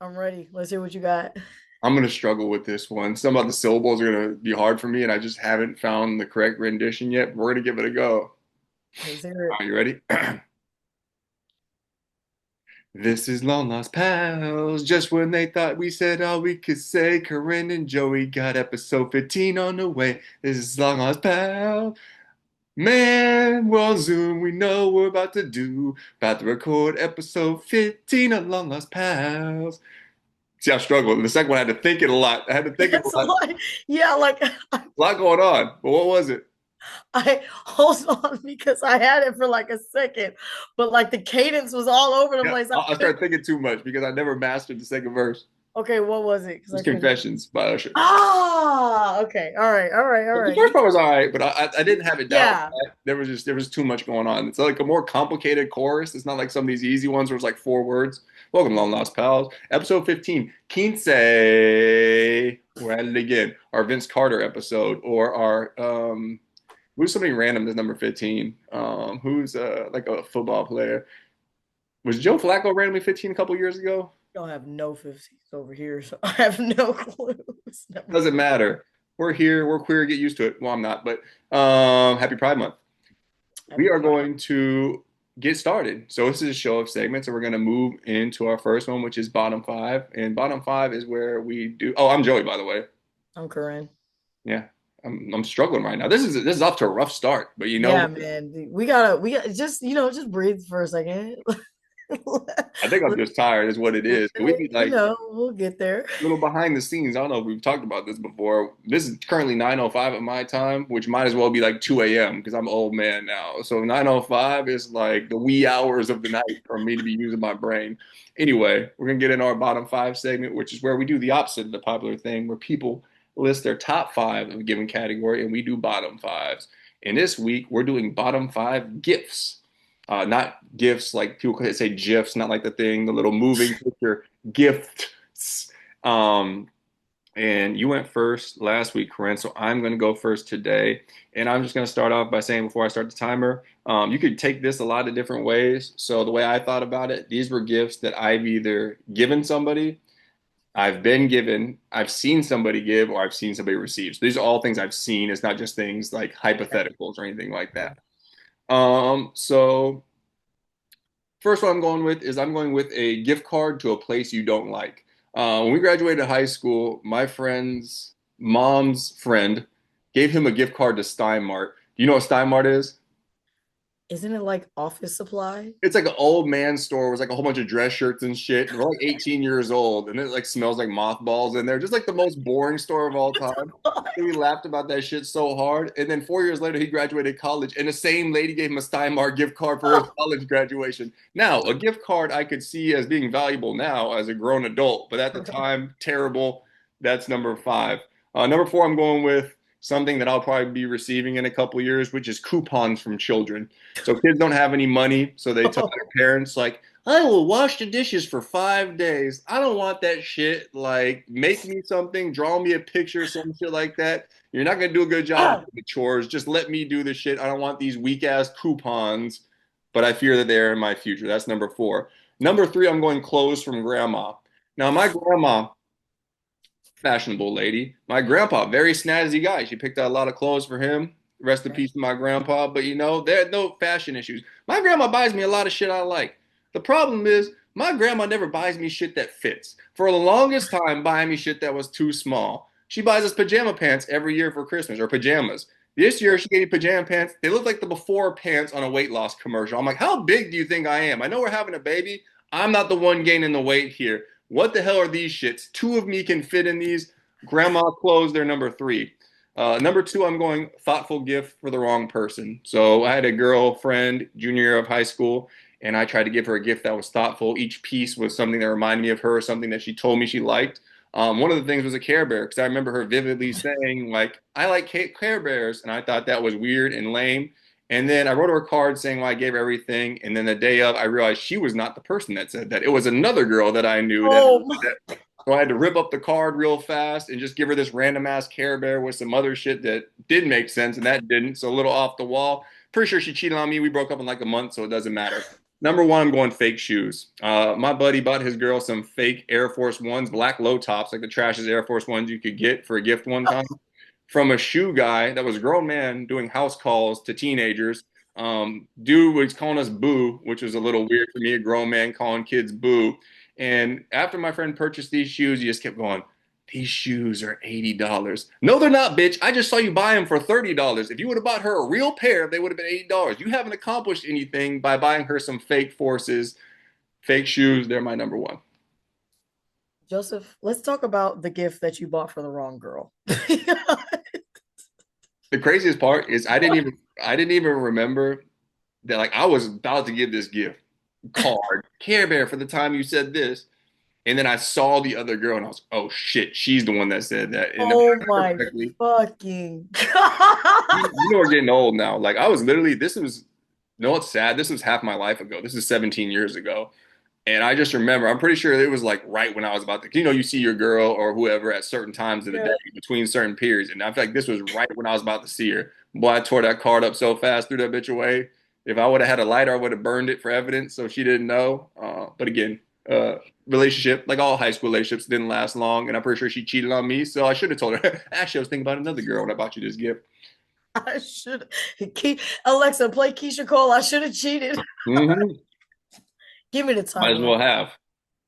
I'm ready. Let's hear what you got. I'm gonna struggle with this one. Some of the syllables are gonna be hard for me, and I just haven't found the correct rendition yet. But we're gonna give it a go. Let's hear it. Are you ready? This is Long Lost Pals. Just when they thought we said all we could say, Corinne and Joey got episode 15 on the way. This is Long Lost Pals. Man, we're on Zoom. We know what we're about to record episode 15 of Long Lost Pals. See, I struggled. The second one, I had to think it a lot. I had to think it a That's lot. like, yeah, like A lot going on. But what was it? I hold on because I had it for like a second, but like the cadence was all over the Yeah, place. I started thinking too much because I never mastered the second verse. Okay, what was it? Because It's I couldn't. Confessions by Usher. Okay, all right, all right, all The right. first part was all right, but I didn't have it down. Yeah, There was too much going on. It's like a more complicated chorus. It's not like some of these easy ones where it's like four words. Welcome, Long Lost Pals. Episode 15, Quince. We're at it again. Our Vince Carter episode, or our who's somebody random that's number 15? Who's like a football player? Was Joe Flacco randomly 15 a couple years ago? don't have no 50s over here, so I have no clues. Never Doesn't mind. matter. We're here. We're queer. Get used to it. Well, I'm not, but happy Pride Month. We Happy are Pride. going to get started. So this is a show of segments, and we're going to move into our first one, which is bottom five. And bottom five is where we do. Oh, I'm Joey, by the way. I'm Karrin. Yeah, I'm struggling right now. This is off to a rough start, but you know, Yeah, man. We got just just breathe for a second. I think I'm just tired. Is what it is. We need like We'll get there. little behind the scenes. I don't know if we've talked about this before. This is currently 9:05 at my time, which might as well be like 2 a.m. because I'm an old man now. So 9:05 is like the wee hours of the night for me to be using my brain. Anyway, we're gonna get in our bottom five segment, which is where we do the opposite of the popular thing, where people list their top five of a given category, and we do bottom fives. And this week, we're doing bottom five gifts. Not gifts like people could say GIFs, not like the thing, the little moving picture gifts. Um, and you went first last week, Corinne, so I'm going to go first today. And I'm just going to start off by saying before I start the timer, you could take this a lot of different ways. So the way I thought about it, these were gifts that I've either given somebody, I've been given, I've seen somebody give, or I've seen somebody receive. So these are all things I've seen. It's not just things like hypotheticals or anything like that. So first one I'm going with a gift card to a place you don't like. When we graduated high school, my friend's mom's friend gave him a gift card to Stein Mart. Do you know what Stein Mart is? Isn't it like office supply? It's like an old man store with like a whole bunch of dress shirts and shit. And we're like 18 years old, and it like smells like mothballs in there. Just like the most boring store of all time. And we laughed about that shit so hard. And then 4 years later, he graduated college, and the same lady gave him a Steinmart gift card for his college graduation. Now, a gift card I could see as being valuable now as a grown adult, but at the time, terrible. That's number five. Number four, I'm going with something that I'll probably be receiving in a couple years, which is coupons from children. So kids don't have any money, so they tell their parents like, "I will wash the dishes for 5 days." I don't want that shit. Like, make me something, draw me a picture, some shit like that. You're not gonna do a good job with the chores. Just let me do the shit. I don't want these weak ass coupons, but I fear that they're in my future. That's number four. Number three, I'm going clothes from grandma. Now, my grandma, fashionable lady. My grandpa, very snazzy guy. She picked out a lot of clothes for him. Rest in peace to my grandpa. But you know, there are no fashion issues. My grandma buys me a lot of shit I like. The problem is, my grandma never buys me shit that fits. For the longest time, buying me shit that was too small. She buys us pajama pants every year for Christmas, or pajamas. This year, she gave me pajama pants. They look like the before pants on a weight loss commercial. I'm like, how big do you think I am? I know we're having a baby. I'm not the one gaining the weight here. What the hell are these shits? Two of me can fit in these. Grandma clothes, they're number three. Number two, I'm going thoughtful gift for the wrong person. So I had a girlfriend junior year of high school, and I tried to give her a gift that was thoughtful. Each piece was something that reminded me of her, something that she told me she liked. One of the things was a Care Bear because I remember her vividly saying, like, "I like Care Bears," and I thought that was weird and lame. And then I wrote her a card saying, well, I gave her everything. And then the day of, I realized she was not the person that said that. It was another girl that I knew that, Oh my. that so I had to rip up the card real fast and just give her this random ass Care Bear with some other shit that did make sense and that didn't. So a little off the wall. Pretty sure she cheated on me. We broke up in like a month, so it doesn't matter. Number one, I'm going fake shoes. My buddy bought his girl some fake Air Force Ones, black low tops, like the trashiest Air Force Ones you could get for a gift one time, from a shoe guy that was a grown man doing house calls to teenagers. Dude was calling us boo, which was a little weird for me, a grown man calling kids boo. And after my friend purchased these shoes, he just kept going, these shoes are $80. No, they're not, bitch. I just saw you buy them for $30. If you would have bought her a real pair, they would have been $80. You haven't accomplished anything by buying her some fake forces, fake shoes. They're my number one. Joseph, let's talk about the gift that you bought for the wrong girl. The craziest part is I didn't even remember that like I was about to give this gift card, Care Bear for the time you said this. And then I saw the other girl and I was, oh shit, she's the one that said that. And if I Oh remember my correctly, fucking you, God. you know we're getting old now. Like I was literally, this was, no, it's sad. This was half my life ago. This is 17 years ago. And I just remember, I'm pretty sure it was like right when I was about to, you see your girl or whoever at certain times of the day Yeah. between certain periods. And I feel like this was right when I was about to see her. Boy, I tore that card up so fast, threw that bitch away. If I would have had a lighter, I would have burned it for evidence so she didn't know. But again, uh, relationship, like all high school relationships, didn't last long. And I'm pretty sure she cheated on me. So I should have told her. Actually, I was thinking about another girl when I bought you this gift. I should Alexa, play Keisha Cole. I should have cheated. Hmm. Give me the Might as timer. well have.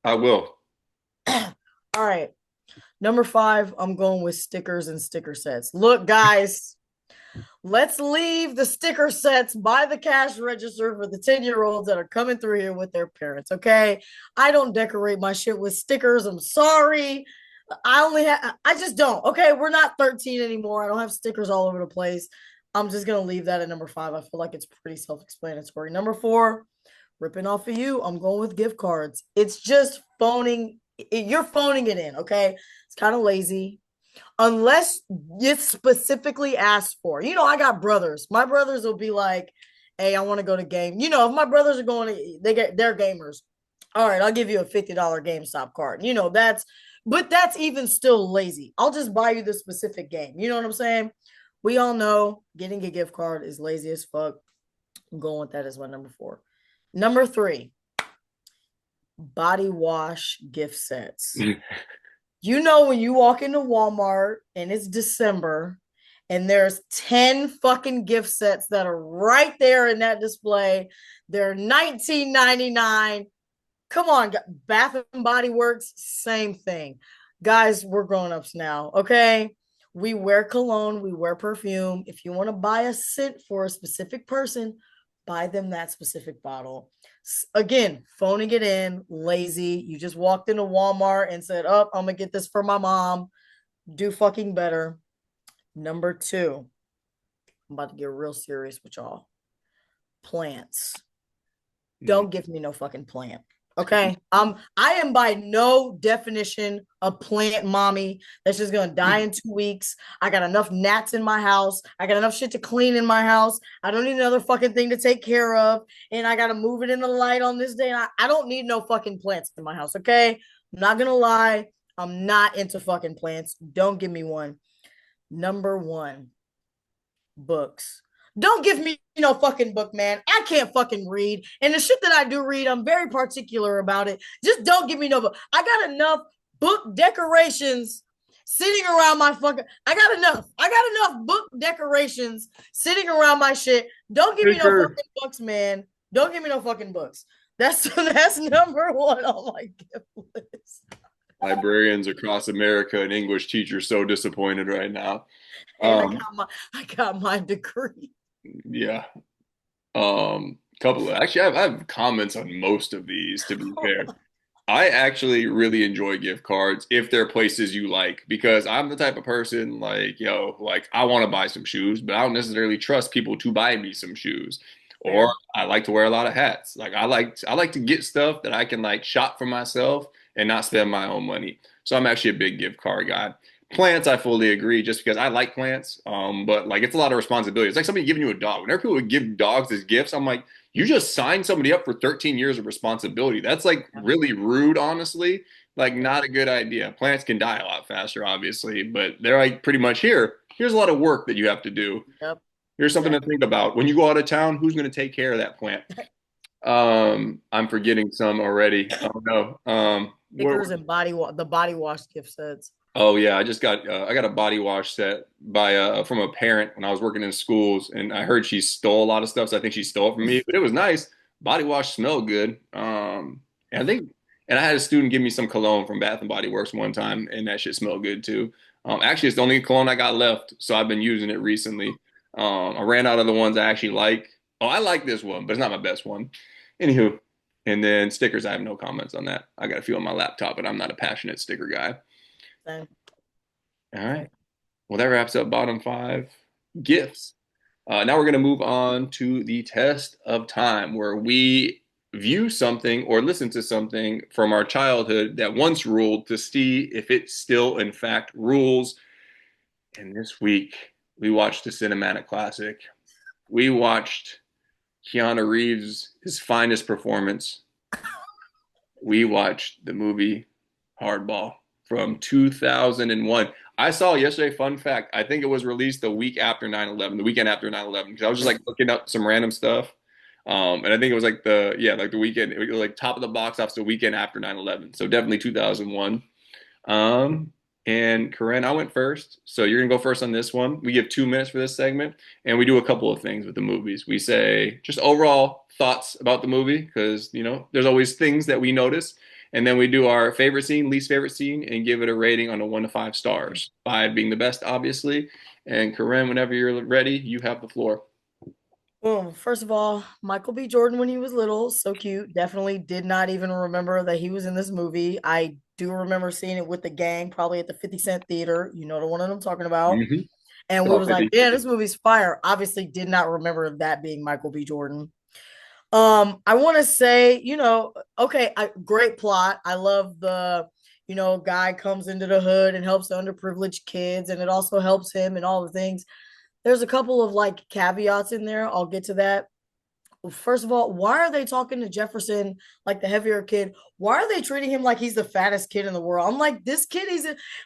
I will. All right. Number 5, I'm going with stickers and sticker sets. Look, guys, let's leave the sticker sets by the cash register for the 10-year-olds that are coming through here with their parents. Okay. I don't decorate my shit with stickers. I'm sorry. I just don't. Okay. We're not 13 anymore. I don't have stickers all over the place. I'm just going to leave that at number 5. I feel like it's pretty self explanatory. Number 4, ripping off of you, I'm going with gift cards. It's just you're phoning it in. Okay. It's kind of lazy unless it's specifically asked for. I got brothers. My brothers will be like, "Hey, I want to go to game." If my brothers are going to, they're gamers. All right, I'll give you a $50 GameStop card. But that's even still lazy. I'll just buy you the specific game. You know what I'm saying? We all know getting a gift card is lazy as fuck. I'm going with that as my number 4. Number 3, body wash gift sets. When you walk into Walmart and it's December and there's 10 fucking gift sets that are right there in that display, they're $19.99. Come on, Bath and Body Works, same thing. Guys, we're grown-ups now, okay? We wear cologne, we wear perfume. If you want to buy a scent for a specific person, buy them that specific bottle. Again, phoning it in, lazy. You just walked into Walmart and said, "Oh, I'm going to get this for my mom." Do fucking better. Number 2, I'm about to get real serious with y'all. Plants. Don't give me no fucking plant. Okay. I am by no definition a plant mommy that's just gonna die in 2 weeks. I got enough gnats in my house. I got enough shit to clean in my house. I don't need another fucking thing to take care of. And I gotta move it in the light on this day. And I don't need no fucking plants in my house. Okay. I'm not gonna lie. I'm not into fucking plants. Don't give me one. Number 1, books. Don't give me no fucking book, man. I can't fucking read. And the shit that I do read, I'm very particular about it. Just don't give me no book. I got enough book decorations sitting around my fucking. I got enough. I got enough book decorations sitting around my shit. Don't give me no Sure. fucking books, man. Don't give me no fucking books. That's number 1 on my gift list. Librarians across America and English teachers so disappointed right now. Hey, Um, I got my degree. yeah. Couple of actually, I have comments on most of these. To be fair, I actually really enjoy gift cards if they're places you like because I'm the type of person like, like I want to buy some shoes, but I don't necessarily trust people to buy me some shoes. Or Fair. I like to wear a lot of hats. Like I like to get stuff that I can like shop for myself and not spend my own money. So I'm actually a big gift card guy. Plants, I fully agree, just because I like plants. But like it's a lot of responsibility. It's like somebody giving you a dog. Whenever people would give dogs as gifts, I'm like, you just signed somebody up for 13 years of responsibility. That's like really rude, honestly. Like not a good idea. Plants can die a lot faster, obviously, but they're like pretty much here. Here's a lot of work that you have to do. Yep. Here's something to Exactly. think about. When you go out of town, who's going to take care of that plant? I'm forgetting some already. Oh no. Stickers and the body wash gift sets. Oh yeah, I got a body wash set by from a parent when I was working in schools, and I heard she stole a lot of stuff, so I think she stole it from me. But it was nice. Body wash smelled good. And I think, and I had a student give me some cologne from Bath and Body Works one time, and that shit smelled good too. Actually, it's the only cologne I got left, so I've been using it recently. I ran out of the ones I actually like. Oh, I like this one, but it's not my best one. Anywho, and then stickers, I have no comments on that. I got a few on my laptop, but I'm not a passionate sticker guy. Same, All right. same. Well, that wraps up bottom five gifts. Now we're going to move on to the test of time, where we view something or listen to something from our childhood that once ruled to see if it still, in fact, rules. And this week, we watched a cinematic classic. We watched Keanu Reeves, his finest performance. We watched the movie Hardball from 2001. I saw yesterday, fun fact, I think it was released the week after 9/11, the weekend after 9/11, because I was just like looking up some random stuff. And I think it was like like the weekend, it was like top of the box office the weekend after 9/11. So definitely 2001. Um, and Karrin, I went first. So you're gonna go first on this one. We give 2 minutes for this segment, and we do a couple of things with the movies. We say just overall thoughts about the movie, because there's always things that we notice. And then we do our favorite scene, least favorite scene, and give it a rating on a 1 to 5 stars. 5 being the best, obviously. And Karrin, whenever you're ready, you have the floor. Well, first of all, Michael B. Jordan when he was little, so cute. Definitely did not even remember that he was in this movie. I do remember seeing it with the gang, probably at the 50 Cent Theater. You know the one that I'm talking about. Mm-hmm. And we Oh, was like, 50. yeah, this movie's fire. Obviously, did not remember that being Michael B. Jordan. I want to say, okay, great plot. I love guy comes into the hood and helps the underprivileged kids, and it also helps him and all the things. There's a couple of like caveats in there. I'll get to that. First of all, why are they talking to Jefferson like the heavier kid? Why are they treating him like he's the fattest kid in the world? I'm like, this kid,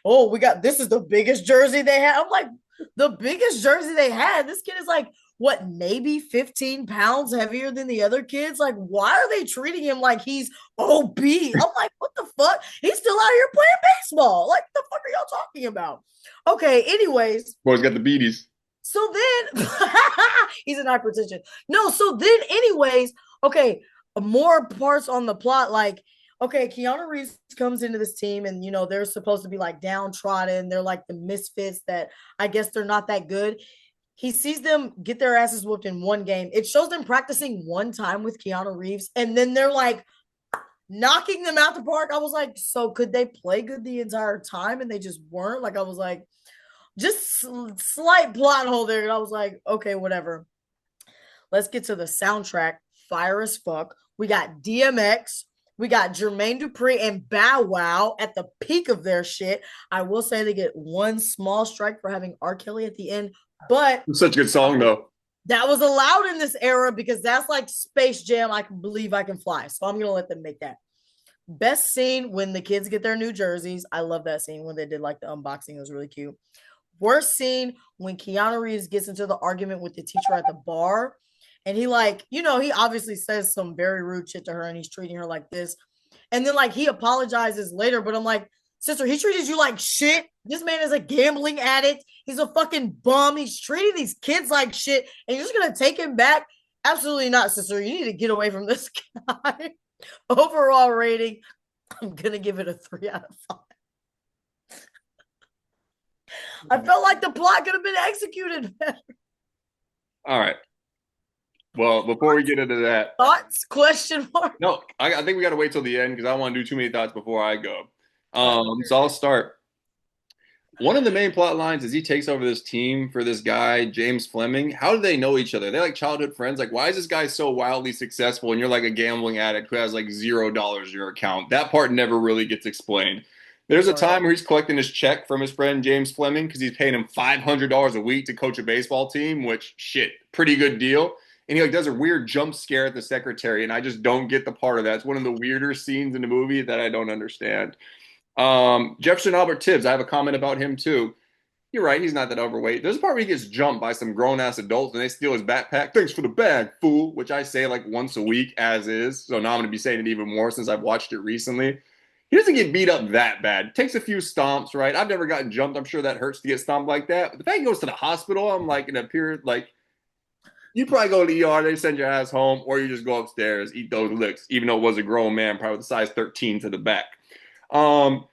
we got this is the biggest jersey they had. I'm like, the biggest jersey they had. This kid is like, what, maybe 15 pounds heavier than the other kids? Like, why are they treating him like he's obese? I'm like, what the fuck? He's still out here playing baseball. Like, what the fuck are y'all talking about? Okay, anyways, Boy's got the beaties. so then he's in hypertension. No, so then, anyways, okay, more parts on the plot. Like, okay, Keanu Reeves comes into this team, and they're supposed to be like downtrodden. They're like the misfits that I guess they're not that good. He sees them get their asses whooped in one game. It shows them practicing one time with Keanu Reeves, and then they're like knocking them out the park. I was like, so could they play good the entire time and they just weren't? Like, I was like, just slight plot hole there. And I was like, okay, whatever. Let's get to the soundtrack. Fire as fuck. We got DMX. We got Jermaine Dupri and Bow Wow at the peak of their shit. I will say they get one small strike for having R. Kelly at the end, but Such a good song, though. that was allowed in this era because that's like Space Jam. I can believe I can fly. So I'm going to let them make that. Best scene when the kids get their new jerseys. I love that scene when they did like the unboxing. It was really cute. Worst scene when Keanu Reeves gets into the argument with the teacher at the bar. And he he obviously says some very rude shit to her and he's treating her like this. And then like he apologizes later, but I'm like, sister, he treated you like shit. This man is a gambling addict. He's a fucking bum. He's treating these kids like shit. And you're just gonna take him back? Absolutely not, sister. You need to get away from this guy. Overall rating, I'm gonna give it a 3 out of 5. I felt like the plot could have been executed better. All right. Well, before we get into that, Thoughts? Question mark. no, I think we got to wait till the end because I don't want to do too many thoughts before I go. So I'll start. One of the main plot lines is he takes over this team for this guy, James Fleming. How do they know each other? They're like childhood friends. Like, why is this guy so wildly successful and you're like a gambling addict who has like $0 in your account? That part never really gets explained. There's a time where he's collecting his check from his friend James Fleming because he's paying him $500 a week to coach a baseball team, which, shit, pretty good deal. And he like does a weird jump scare at the secretary, and I just don't get the part of that. It's one of the weirder scenes in the movie that I don't understand. Jefferson Albert Tibbs, I have a comment about him too. You're right. He's not that overweight. There's a part where he gets jumped by some grown ass adults and they steal his backpack. Thanks for the bag, fool. Which I say like once a week as is. So now I'm gonna be saying it even more since I've watched it recently. He doesn't get beat up that bad. Takes a few stomps, right? I've never gotten jumped. I'm sure that hurts to get stomped like that. But the fact he goes to the hospital, I'm like in a period like you probably go to the ER, they send your ass home, or you just go upstairs, eat those licks, even though it was a grown man, probably with a size 13 to the back. Um,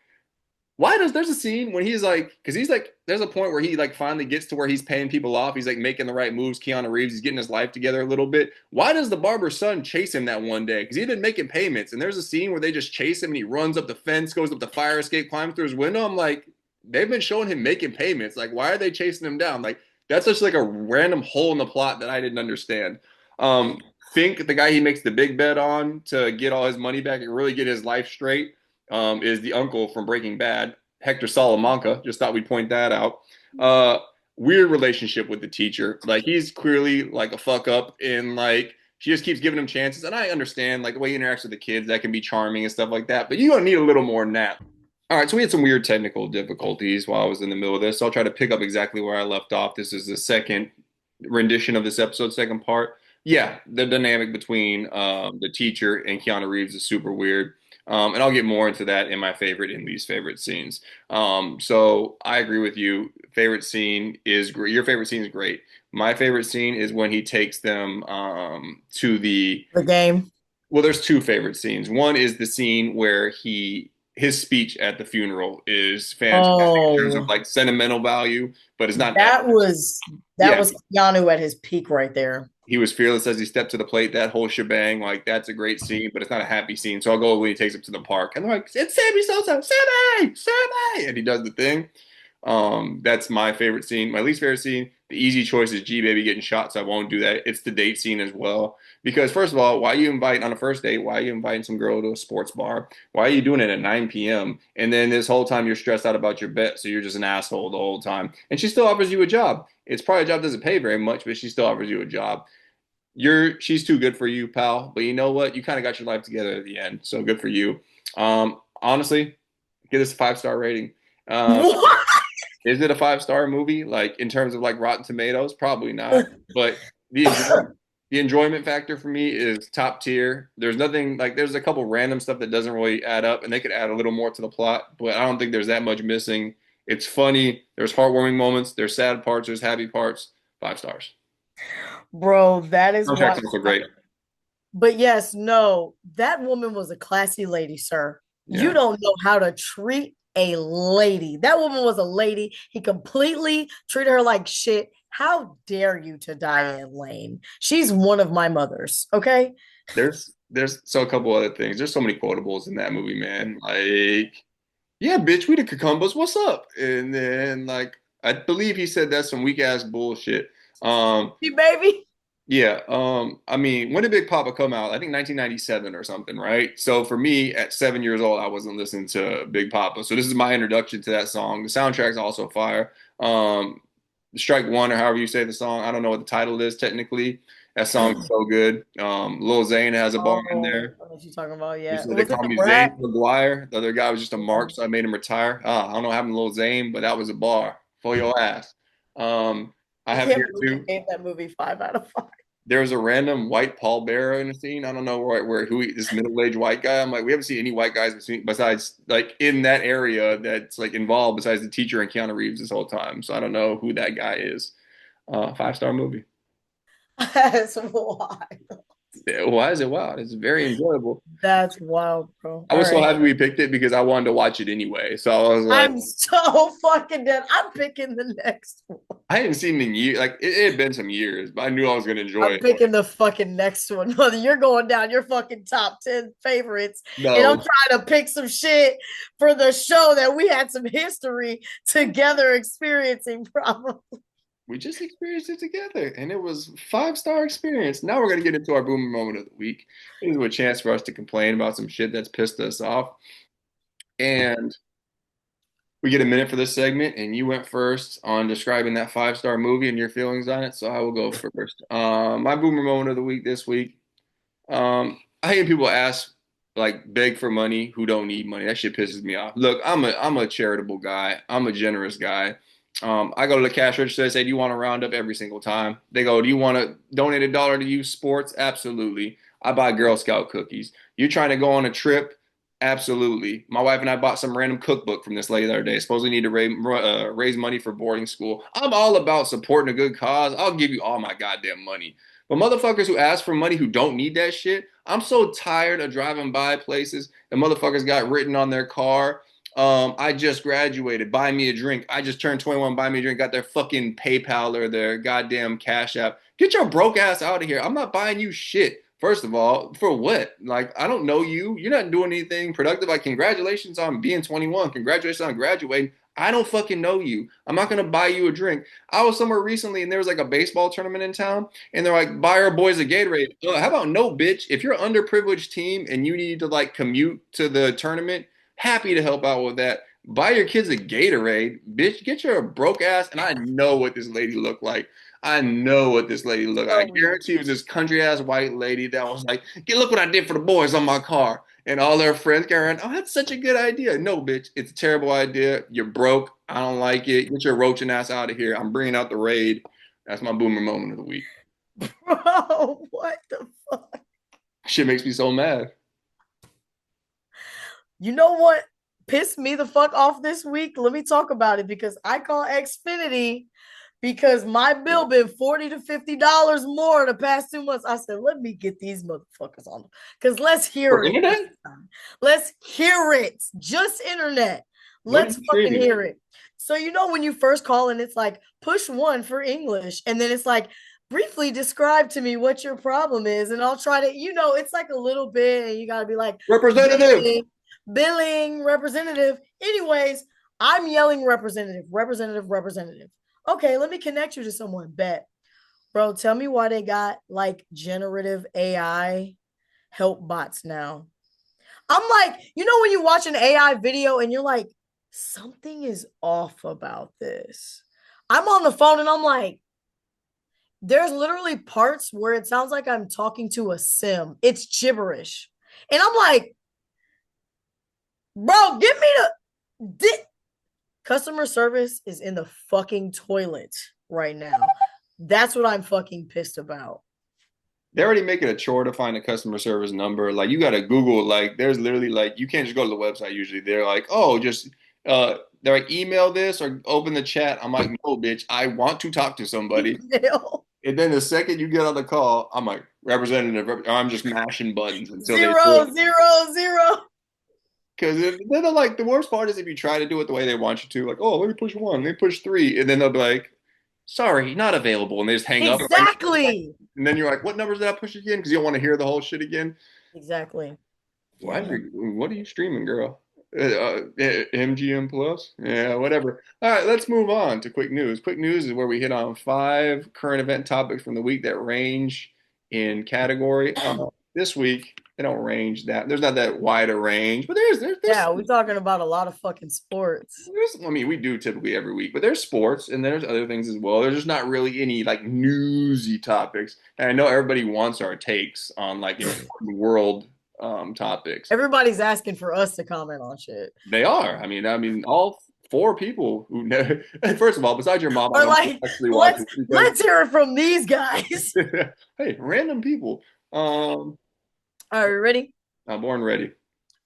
why does there's a scene when he's like, because he's like, there's a point where he like finally gets to where he's paying people off. He's like making the right moves. Keanu Reeves, he's getting his life together a little bit. Why does the barber's son chase him that one day? Because he'd been making payments, and there's a scene where they just chase him, and he runs up the fence, goes up the fire escape, climbs through his window. I'm like, they've been showing him making payments. Like, why are they chasing him down? Like, that's just like a random hole in the plot that I didn't understand. Um, Fink, the guy he makes the big bet on to get all his money back and really get his life straight, is the uncle from Breaking Bad, Hector Salamanca. Just thought we'd point that out. Uh, Weird relationship with the teacher. Like he's clearly like a fuck up, and like she just keeps giving him chances. And I understand like the way he interacts with the kids, that can be charming and stuff like that. But you're gonna need a little more than that. All right, so we had some weird technical difficulties while I was in the middle of this. So I'll try to pick up exactly where I left off. This is the second rendition of this episode, second part. Yeah, the dynamic between the teacher and Keanu Reeves is super weird. And I'll get more into that in my favorite and least favorite scenes. So I agree with you. Favorite scene is great. Your favorite scene is great. My favorite scene is when he takes them to the The game. well, there's two favorite scenes. One is the scene where his speech at the funeral is fantastic in terms of Oh, like sentimental value, but it's not that. that was that Yeah, was Keanu at his peak right there. he was fearless as he stepped to the plate. That whole shebang, like that's a great scene, but it's not a happy scene. So I'll go when he takes him to the park, and they're like, "It's Sammy Sosa, Sammy, Sammy," and he does the thing. That's my favorite scene. My least favorite scene, the easy choice is G Baby getting shot, so I won't do that. It's the date scene as well. Because first of all, why are you inviting on a first date? Why are you inviting some girl to a sports bar? Why are you doing it at 9 p.m.? And then this whole time you're stressed out about your bet, so you're just an asshole the whole time. And she still offers you a job. It's probably a job that doesn't pay very much, but she still offers you a job. She's too good for you, pal. But you know what? You kind of got your life together at the end, so good for you. Honestly, give this a 5-star rating. Um, What? is it a 5-star movie? Like in terms of like Rotten Tomatoes, probably not. But the enjoyment factor for me is top tier. There's nothing like there's a couple random stuff that doesn't really add up, and they could add a little more to the plot, but I don't think there's that much missing. It's funny. There's heartwarming moments. There's sad parts. There's happy parts. 5 stars. Bro, that is why. Soundtrack's also great. But yes, no, that woman was a classy lady, sir. You Yeah. don't know how to treat a lady. That woman was a lady. He completely treated her like shit. How dare you to Diane Lane? She's one of my mothers. Okay. There's so a couple other things. There's so many quotables in that movie, man. Like, yeah, bitch, we the cucumbers. What's up? And then like I believe he said that's some weak ass bullshit. Hey, baby. Yeah, I mean, when did Big Papa come out? I think 1997 or something, right? So for me, at 7 years old, I wasn't listening to Big Papa. So this is my introduction to that song. The soundtrack's also fire. Strike One, or however you say the song. I don't know what the title is technically. That song's so good. Lil Zane has a bar in Oh, there. I know what you talking about. He Yeah. said they Was it call the me Zane brat? McGuire. The other guy was just a mark, so I made him retire. I don't know what happened to Lil Zane, but that was a bar for your ass. I I have can't here believe too. you gave that movie 5 out of 5. There was a random white pallbearer in the scene. I don't know this middle-aged white guy. I'm like, we haven't seen any white guys besides like in that area that's like involved besides the teacher and Keanu Reeves this whole time. So I don't know who that guy is. 5-star movie. That's wild. Yeah, why is it wild? It's very enjoyable. That's wild, bro. I All was so right. happy we picked it because I wanted to watch it anyway. So I was like, I'm so fucking dead. I'm picking the next one. I hadn't seen it in years. Like it had been some years, but I knew I was gonna enjoy I'm it. picking the fucking next one. Mother, you're going down your fucking top 10 favorites. And I'm No, trying to pick some shit for the show that we had some history together experiencing, probably. we just experienced it together, and it was 5-star experience. Now we're gonna get into our boomer moment of the week. This is a chance for us to complain about some shit that's pissed us off, and we get a minute for this segment. And you went first on describing that 5-star movie and your feelings on it, so I will go first. My boomer moment of the week this week. I hate people ask like beg for money who don't need money. That shit pisses me off. Look, I'm a charitable guy. I'm a generous guy. I go to the cash register. They say, "Do you want to round up?" Every single time they go, "Do you want to donate $1 to youth sports?" Absolutely. I buy Girl Scout cookies. You trying to go on a trip? Absolutely. My wife and I bought some random cookbook from this lady the other day. Supposedly need to raise money for boarding school. I'm all about supporting a good cause. I'll give you all my goddamn money. But motherfuckers who ask for money who don't need that shit, I'm so tired of driving by places and motherfuckers got written on their car. I just graduated. Buy me a drink. I just turned 21. Buy me a drink. Got their fucking PayPal or their goddamn Cash App. Get your broke ass out of here. I'm not buying you shit. First of all, for what? Like, I don't know you. You're not doing anything productive. Like, congratulations on being 21. Congratulations on graduating. I don't fucking know you. I'm not gonna buy you a drink. I was somewhere recently and there was like a baseball tournament in town, and they're like, buy our boys a Gatorade. How about no, bitch? If you're an underprivileged team and you need to like commute to the tournament, happy to help out with that. Buy your kids a Gatorade, bitch. Get your broke ass. And I know what this lady looked like. I know what this lady looked like. I guarantee it was this country ass white lady that was like, look what I did for the boys on my car. And all their friends carrying, oh, that's such a good idea. No, bitch, it's a terrible idea. You're broke. I don't like it. Get your roaching ass out of here. I'm bringing out the raid. That's my boomer moment of the week. Bro, what the fuck? Shit makes me so mad. You know what pissed me the fuck off this week? Let me talk about it because I call Xfinity because my bill been $40 to $50 more the past 2 months. I said, let me get these motherfuckers on because let's hear For it. internet? Let's hear it. Just internet. What are Let's you fucking streaming? hear it. So you know when you first call and it's like push 1 for English, and then it's like briefly describe to me what your problem is, and I'll try to, it's like a little bit, and you gotta be like Representative. billing representative. Anyways, I'm yelling representative. Okay, let me connect you to someone. Bet. Bro, tell me why they got like generative AI help bots now. I'm like, when you watch an AI video and you're like, something is off about this. I'm on the phone and I'm like, there's literally parts where it sounds like I'm talking to a sim. It's gibberish. And I'm like, bro, give me customer service is in the fucking toilet right now. That's what I'm fucking pissed about. They're already making a chore to find a customer service number. Like you got to Google. Like there's literally like you can't just go to the website. Usually they're like, oh, just they're like email this or open the chat. I'm like, no, bitch, I want to talk to somebody. And then the second you get on the call, I'm like, representative. I'm just mashing buttons until they do Zero, it. zero, zero. Because then they're like, the worst part is if you try to do it the way they want you to, like, oh, let me push 1, let me push 3, and then they'll be like, sorry, not available, and they just hang up. Exactly. And then you're like, what numbers did I push again? Because you don't want to hear the whole shit again. Exactly. Why? Yeah. What are you streaming, girl? MGM Plus? Yeah, whatever. All right, let's move on to quick news. Quick news is where we hit on 5 current event topics from the week that range in category. This week they don't range that. There's not that wide a range, but there's Yeah, we're talking about a lot of fucking sports. I mean, we do typically every week, but there's sports and there's other things as well. There's just not really any like newsy topics. And I know everybody wants our takes on like important world topics. Everybody's asking for us to comment on shit. They are. I mean, all 4 people who never, first of all, besides your mom, I Or don't like, actually watch it because let's hear it from these guys. hey, random people. Are you ready? I'm born ready.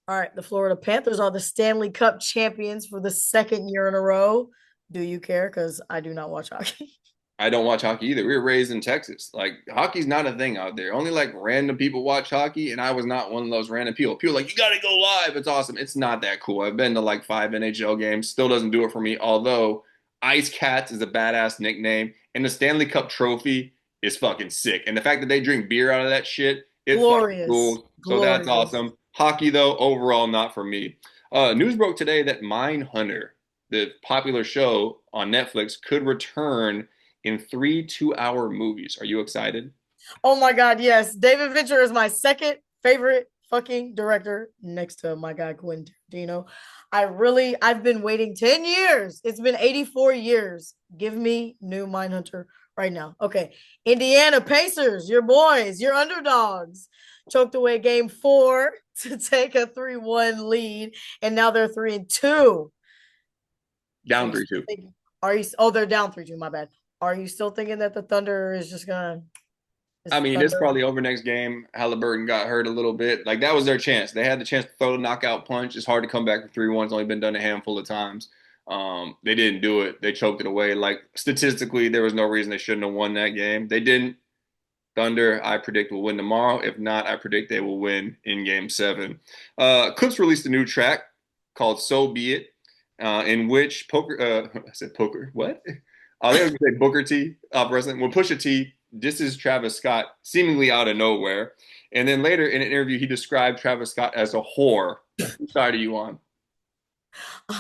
All right, the Florida Panthers are the Stanley Cup champions for the second year in a row. Do you care? Because I do not watch hockey. I don't watch hockey either. We were raised in Texas. Like hockey's not a thing out there. Only like random people watch hockey, and I was not one of those random people. People are like, you gotta go live. It's awesome. It's not that cool. I've been to like 5 NHL games. Still doesn't do it for me. Although Ice Cats is a badass nickname, and the Stanley Cup trophy is fucking sick. And the fact that they drink beer out of that shit, it's fucking Glorious. cool. So that's awesome. Hockey though, overall not for me. News broke today that Mindhunter, the popular show on Netflix, could return in 3 2-hour movies. Are you excited? Oh my God, yes. David Fincher is my second favorite fucking director next to my guy Quentin Tarantino. I've been waiting 10 years. It's been 84 years. Give me new Mindhunter right now. Okay. Indiana Pacers, your boys, your underdogs, choked away game 4 to take a 3-1 lead, and now they're 3-2. Down 3-2. Are you? Oh, they're down 3-2. My bad. Are you still thinking that the Thunder is just gonna? Is I the mean, it's Thunder? probably over next game. Halliburton got hurt a little bit. Like that was their chance. They had the chance to throw the knockout punch. It's hard to come back from 3-1. It's only been done a handful of times. They didn't do it. They choked it away. Like statistically, there was no reason they shouldn't have won that game. They didn't. Thunder, I predict will win tomorrow. If not, I predict they will win in Game 7. Clips released a new track called "So Be It," in which poker. I said poker. What? I think I was gonna say Booker T. Wrestling. When Pusha-T disses Travis Scott seemingly out of nowhere, and then later in an interview he described Travis Scott as a whore. Whose side are you on?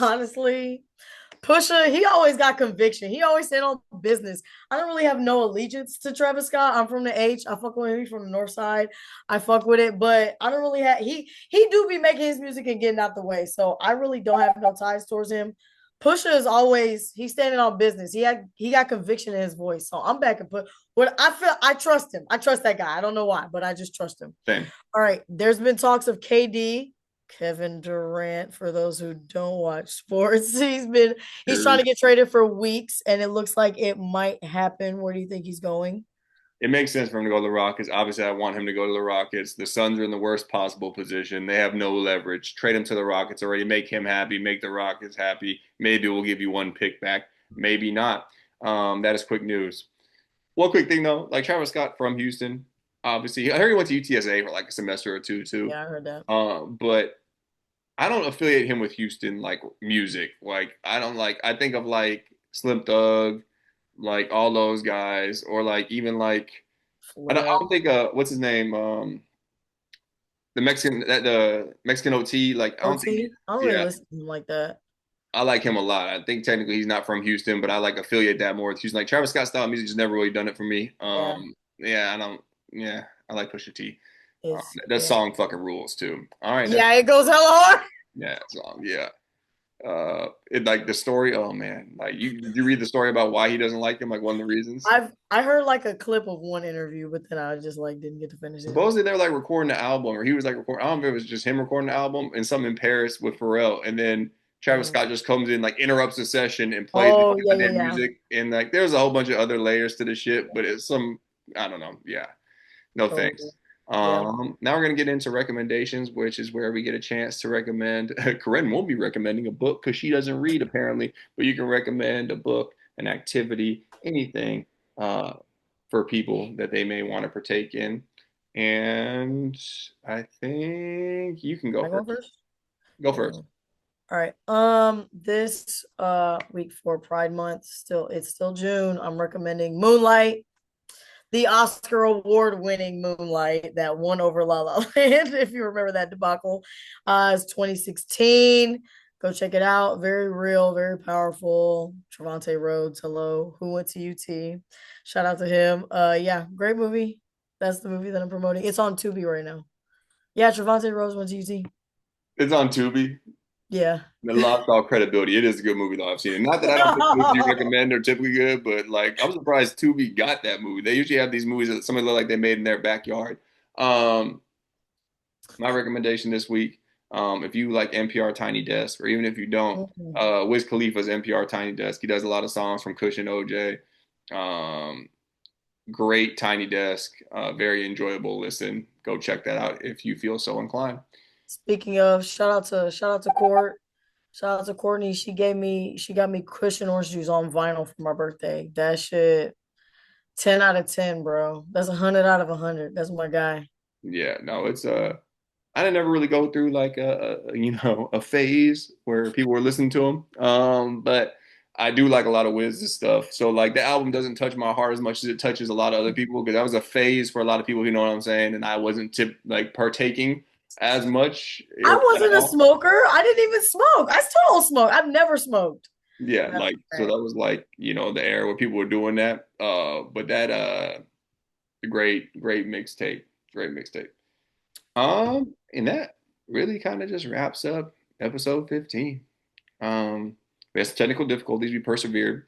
Honestly, Pusha, he always got conviction. He always stayed on business. I don't really have no allegiance to Travis Scott. I'm from the H. I fuck with him. He's from the North Side. I fuck with it, but I don't really have he do be making his music and getting out the way. So I really don't have no ties towards him. Pusha is always he's standing on business. He got conviction in his voice. So I'm back and put what I feel I trust him. I trust that guy. I don't know why, but I just trust him. Same. All right. There's been talks of KD Kevin Durant, for those who don't watch sports. He's trying to get traded for weeks, and it looks like it might happen. Where do you think he's going? It makes sense for him to go to the Rockets. Obviously, I want him to go to the Rockets. The Suns are in the worst possible position. They have no leverage. Trade him to the Rockets already. Make him happy. Make the Rockets happy. Maybe we'll give you one pick back. Maybe not. That is quick news. One quick thing though, like Travis Scott from Houston. Obviously, I heard he went to UTSA for like a semester or two too. Yeah, I heard that. But I don't affiliate him with Houston like music. Like I don't like. I think of like Slim Thug, like all those guys, or like even like I don't think what's his name the Mexican that the Mexican OT like I don't think OT. I don't really yeah listen to him like that. I like him a lot. I think technically he's not from Houston, but I like affiliate that more with Houston. Like Travis Scott style music just never really done it for me. Yeah, Yeah, I don't. Yeah, I like Pusha T. it's That yeah, song fucking rules too. All right, yeah. It goes hella hard. yeah, song, yeah. It like the story. Oh man, like did you read the story about why he doesn't like him? Like one of the reasons. I heard like a clip of one interview, but then I just like didn't get to finish it. Supposedly they were like recording the album, or he was like recording. I don't know if it was just him recording the album and something in Paris with Pharrell, and then Travis Mm. Scott just comes in, like interrupts the session and plays Oh yeah, yeah, goddamn yeah. music, and like there's a whole bunch of other layers to the shit, but it's some I don't know. Yeah, no Totally. thanks. Yeah. Now we're gonna get into recommendations, which is where we get a chance to recommend. Karrin won't be recommending a book because she doesn't read apparently, but you can recommend a book, an activity, anything for people that they may want to partake in. And I think you can Can go I go first. first? Go Yeah. first. All right. This week for Pride Month, it's still June. I'm recommending Moonlight, the Oscar award winning Moonlight that won over La La Land, if you remember that debacle. It's 2016. Go check it out. Very real, very powerful. Trevante Rhodes, hello, who went to UT. Shout out to him. Yeah, great movie. That's the movie that I'm promoting. It's on Tubi right now. Yeah, Trevante Rhodes went to UT. It's on Tubi. Yeah. It lost all credibility. It is a good movie though. I've seen it. Not that I don't think movies you recommend are typically good, but like I'm surprised Tubi got that movie. They usually have these movies that somebody look like they made in their backyard. Um, my recommendation this week, if you like NPR Tiny Desk, or even if you don't, Mhm. Wiz Khalifa's NPR Tiny Desk. He does a lot of songs from Kush and OJ. Um, Great Tiny Desk, very enjoyable listen. Go check that out if you feel so inclined. Speaking of, shout out to Court. Shout out to Courtney. She got me cushion orange juice on vinyl for my birthday. That shit, 10 out of 10, bro. That's 100 out of 100. That's my guy. Yeah, no, it's I didn't ever really go through like a phase where people were listening to him. But I do like a lot of Wiz's stuff. So like the album doesn't touch my heart as much as it touches a lot of other people because that was a phase for a lot of people who know what I'm saying, and I wasn't like partaking as much I at wasn't a all. smoker. I didn't even smoke. I still don't smoke. I've never smoked. Yeah, Matter like of so fact. that was like the era where people were doing that. But that great mixtape, great mixtape. And that really kind of just wraps up episode 15. We had some technical difficulties. We persevered.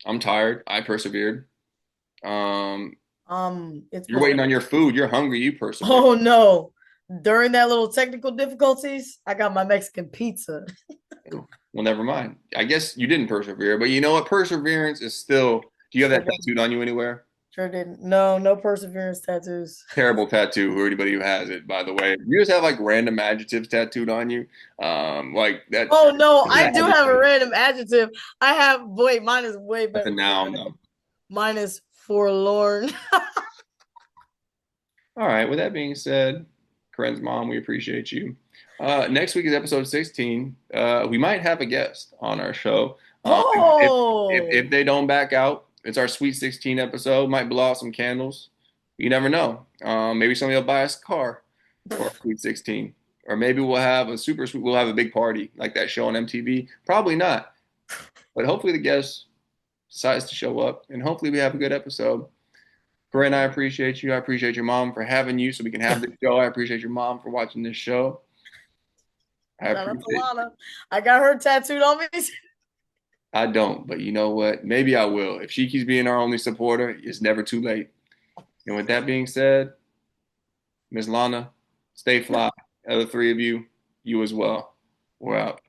I'm tired. I persevered. Um, It's you're waiting been on your food. You're hungry. You persevered. oh no. During that little technical difficulties, I got my Mexican pizza. Well, never mind. I guess you didn't persevere, but you know what? Perseverance is still. Do you have Sure that didn't. tattooed on you anywhere? Sure didn't. No, no perseverance tattoos. Terrible tattoo for anybody who has it, by the way. You just have like random adjectives tattooed on you. Like that. Oh no, That's an I do have a adjective. random adjective. I have wait, mine is way That's a better. Way noun, better. though. Mine is forlorn. All right. With that being said, Corinne's mom, we appreciate you. Next week is episode 16. We might have a guest on our show. If Oh, they don't back out, it's our Sweet 16 episode. Might blow out some candles. You never know. Maybe somebody will buy us a car for our Sweet 16. Or maybe we'll have a super sweet, we'll have a big party like that show on MTV. Probably not. But hopefully the guest decides to show up and hopefully we have a good episode. Corinne, I appreciate you. I appreciate your mom for having you so we can have this show. I appreciate your mom for watching this show. I shout out to appreciate Lana. I got her tattooed on me. I don't, but you know what? Maybe I will. If she keeps being our only supporter, it's never too late. And with that being said, Miss Lana, stay fly. The other three of you, you as well. We're out.